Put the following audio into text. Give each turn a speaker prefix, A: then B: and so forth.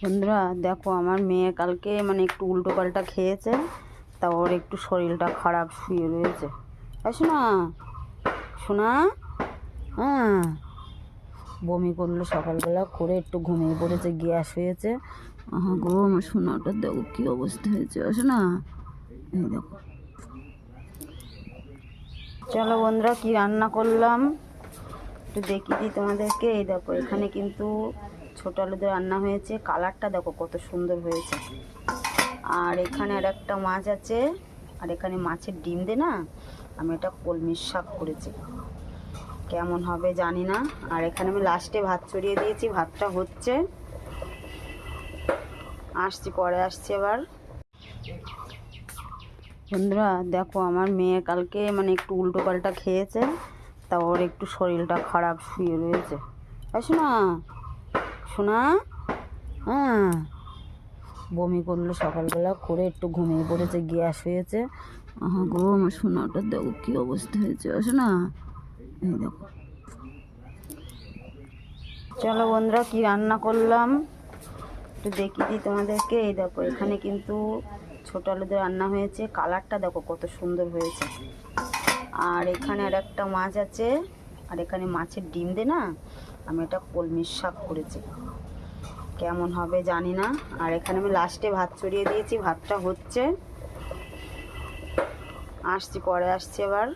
A: বন্ধুরা দেখো, আমার মেয়ে কালকে একটু উল্টো পাল্টা খেয়েছে, তা ওর একটু শরীরটা খারাপ, শুয়ে রয়েছে। শোনা শোনা, হ্যাঁ, বমি করলো সকালবেলা করে, একটু ঘুমিয়ে পড়েছে, গ্যাস হয়েছে। গো, আমার সোনাটা দেখো কি অবস্থা হয়েছে। শোনা, এই দেখো। চলো বন্ধুরা, কি রান্না করলাম একটু দেখিয়ে দিই তোমাদেরকে। এই দেখো, এখানে কিন্তু ছোট আলুদের রান্না হয়েছে, কালারটা দেখো কত সুন্দর হয়েছে। আর এখানে আর একটা মাছ আছে, আর এখানে মাছের ডিম দিয়ে না আমি এটা কলমির শাক করেছি, কেমন হবে জানি না। আর এখানে আমি লাস্টে ভাত চড়িয়ে দিয়েছি, ভাতটা হচ্ছে, আসছি পরে আসছি এবার। বন্ধুরা দেখো, আমার মেয়ে কালকে একটু উল্টো পাল্টা খেয়েছে, তা ওর একটু শরীরটা খারাপ, শুয়ে রয়েছে। শোনা শোনা, হ্যাঁ, বমি করলো সকালবেলা করে, একটু ঘুমিয়ে পড়েছে, গ্যাস হয়েছে। গো, আমার সোনাটা দেখো কি অবস্থা হয়েছে। শোনা, এই দেখো। চলো বন্ধুরা, কি রান্না করলাম একটু দেখিয়ে দিই তোমাদেরকে। এই দেখো, এখানে কিন্তু ছোট আলুদের রান্না হয়েছে, কালারটা দেখো কত সুন্দর হয়েছে। আর এখানে আর একটা মাছ আছে, আর এখানে মাছের ডিম দিয়ে না আমি এটা কলমির শাক করেছি, কেমন হবে জানি না। আর এখানে আমি লাস্টে ভাত চড়িয়ে দিয়েছি, ভাতটা হচ্ছে, আসছি পরে আসছি এবার।